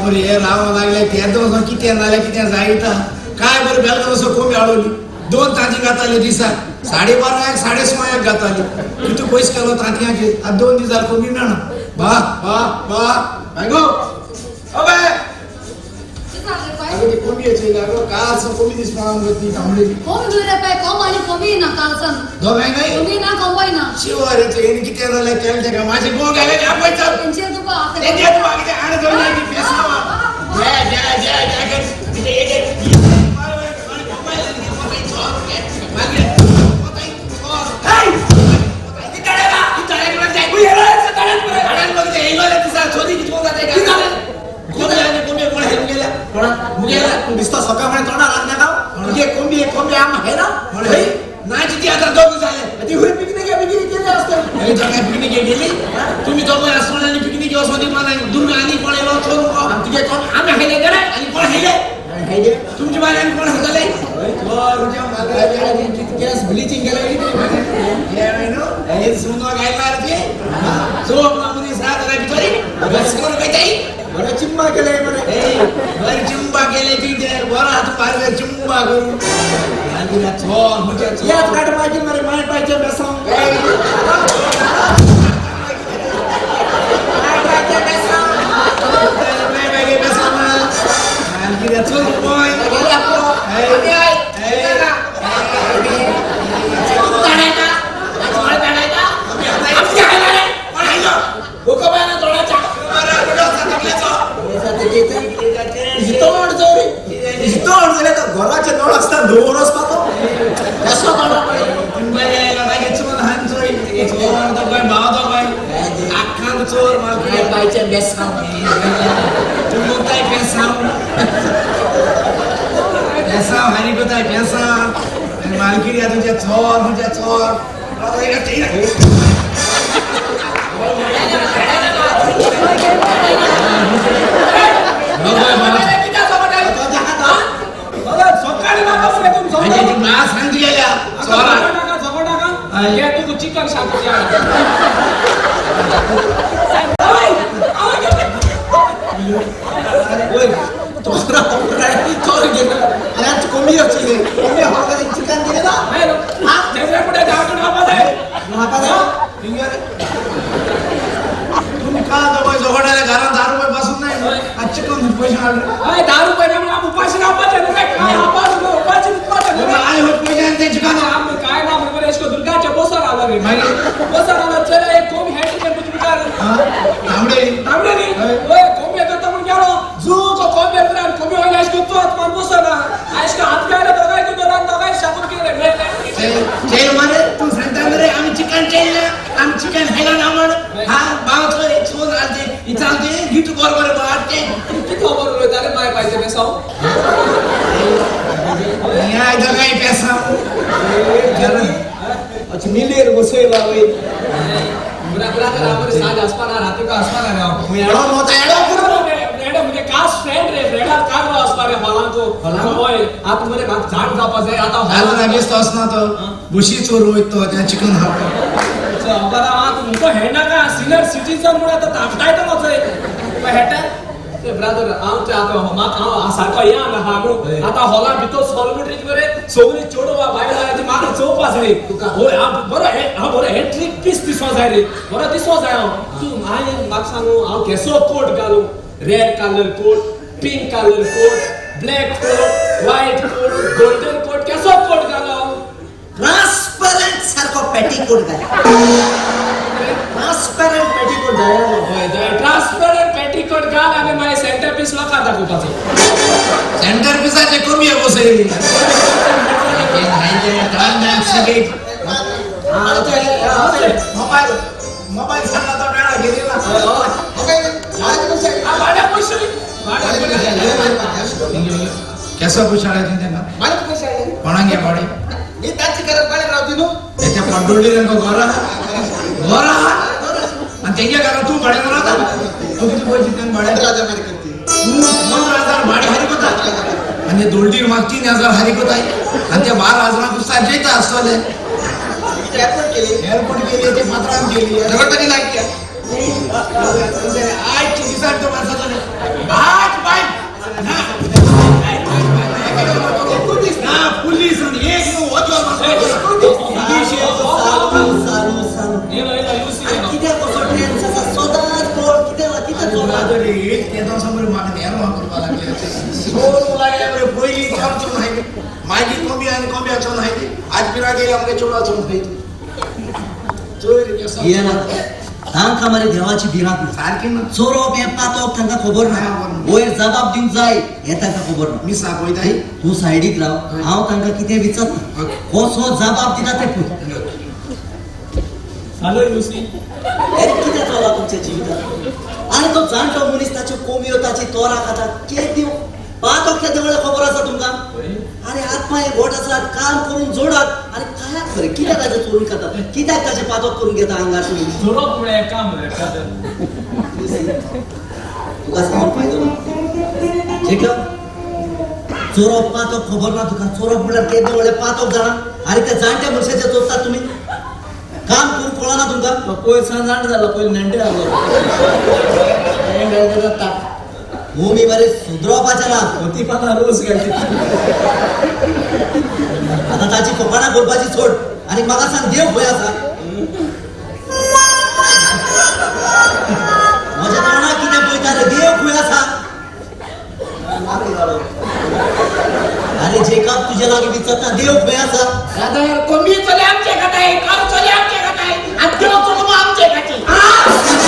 बापरे हे लावा लागले त्या किती नाल्या किती जायता काय बरं बेलगा असं कोंबी अडवली 2 तांती घाताले दिसा 12:30 1:30 घाताली किती पैसे केलो तांतयाचे 2 दिवस झाले कोंबी मिळणार बा बा बा बायगो अबे अरे कोंबी यायची लागो काल सं कोंबी दिस पाहून गती थांबली कोंबी दुरे पे कोंबाली कोंबी ना काल सन दो नाही कोंबी ना कोंबाई ना शिवारेचे हे किती झाले केलते का माझे गो गेले आपण चल त्यांचे तू बा ते तू मागे आणि जाऊन नाही पेसवा जय तिथे ये नुसता सकाळमध्ये तोंडा लागणार का कोंबी आम आहे ना नाही ती आता दोघं झाले ती हुई पिकनिक केली असते पिकनिक गेली तुम्ही दोघं असताना पिकनिक मला दुर्ग आणि कोण तिथे आम्ही हायले गेले आणि कोण हायले तुमची बाई आणि कोण हायले ब्लिचिंग केलं हे सुंदर गायला ते जो आपला मुली साथ राय बिचारी बस कोण काय ताई बरं चिंबा केलंय म्हणे बर चिंबा केले तिथे बरं हात पार चिंबा करू याच काढ पाहिजे मरे माय पाहिजे बेसाव घराचे नळ असतात दोन असतात कसं चोर पाहिजे बेसाव पैसा हरी को ताई पैसा मालकिरी आ तुझे चोर चिकन सांगतो कोंबी होती चिकन दिले ना कुठे तुम्ही का जोगडायला घरात 10 रुपये पासून नाही आज चिकन पैसे आले 10 रुपये उपाशी आय होत पैसे ते चिकन काय ना म्हणजे इसको दुर्गाच्या बोसर आला रे बोसर आला चला एक कोंबी है टिकन कुछ विचार तांबडे नहीं ओए कोंबी करता मग गेलो जू को कोंबी करता कोंबी होईल इसको तो आत्मा बोसर ना इसको हात घ्यायला बघाय की बरं बघाय शापूर केले जेल मध्ये तू सांगता रे आम्ही चिकन जेल आम्ही चिकन खायला ना म्हण हा बावतो एक सोन आलते इचालते गीत बरोबर वाटते किती खबर होय त्याला माय पाहिजे बेसाव या इधर काय पैसा अच्छा मिलेर बसेला वे बुरा तर आवर साज आसपाना राती का आसपाना रे एडो मोता एडो फ्रेंड म्हणजे कास फ्रेंड रे फ्रेंड काढ आसपारे मला होय आत मध्ये झाड कापायचं आता झालं ना बेस्ट असना तर बुशी चोर होत तो त्या चिकन हा बरा आत तुमको हेडा का सीनियर सिटीजन मुळे आता तापटाय तर मग हेटा ते ब्रदर आमचे आता माका सारखा या ना हागो आता हॉला भितो सॉल्व्हेंट रे सोगरी चोडवा बायला ती माका चौपास रे होय बरं एंट्री पीस दिसवा जाय रे बरं दिसवा जाय तू माय माक सांगू हांव केसो कोट घालू red colour coat pink colour coat black coat white coat golden coat केसो कोट घालू ट्रान्सपरंट सारखो पेटीकोट घाल ट्रान्सपरंट पेटीकोट घाल होय ट्रान्सपरंट पेटीकोट घाल आणि माय सेंटर पीस लोका दाखवपाचो सेंटर पिसाचे कमी आहे बसे हे नाही ट्रान्सपरंट सगळे मोबाईल सांगा तर मेळा गेली ना भाड्या पैसे कैसा पूछाड़ा थे तेना मला पैसे आले कोणागे बॉडी मी त्याची करत पाहिजे राव दिनो त्याच्या पडोली रंग गोरा आणि त्याच्या घरात तू भाडे राहता तू किती पैसे देऊन भाडे राजा मारी करते तू 15,000 भाडे हरी होता आणि दोल्डीर माग 3,000 हरी होता आणि त्या 12,000 पुस्ता जेता असतले एअरपोर्ट केली ते मात्राम केली रगडपणी लागली आज दिवसात तो माणसाचा 8 ना पुलिस आणि एक वचन येलो येलो युसी येलो कित्याक कसो टेन्स आसा सदांच कोण कित्याक समोर म्हाका नेरवा करपा लागले सोन लागले बरे पयली आमचो नाही मागीर कमी आनी कम्याचो नाही आज पिरा गेले आमगे चोडाचो नाही चोर तांकां मरे देवाची भिरांत ना सारकी ना चोरप हें पातप तांकां खबर ना वयर जबाब दिवंक जाय हें तांकां खबर ना मी सापयताय तूं सायडीक राव हांव तांकां कितें विचारता कसो जबाब दिता तें पळय हॅलो युसी अरे कितें चलता तुमच्या जिवितांत आनी तो जाणटो मनीस ताच्यो कोमयो ताची तोरां खाता कितें दिव पातक तेदे वेळेर खबर आसा तुमकां अरे आत्मा एक घोट आसात काम करून जोडात आनी कायाक खरें कित्याक ताचें चोरून खातात कित्याक ताचें पातक करून घेता आंगार तुमी जोरोप म्हळ्यार काम रे तुका सांगून फायदो ना जेकब चोरप पातक खबर ना तुका चोरप म्हळ्यार केदे वेळेर पातक जाणा आनी त्या जाणट्या मनशाचें चोरतात तुमी काम करून कळना तुमकां पयर सान जाण जाला पयलीं नेण्टे जालो जाता भूमी मरे सुदरवपाचें ना ती पाना रोस घालची आतां ताची फकाणां करपाची सोड आनी म्हाका सांग देव खंय आसा म्हज्या तोंडाक कितें पळयता रे देव खंय आसा अरे जेकब तुजे लागीं विचारता देव खंय आसा दादा कमी चल्या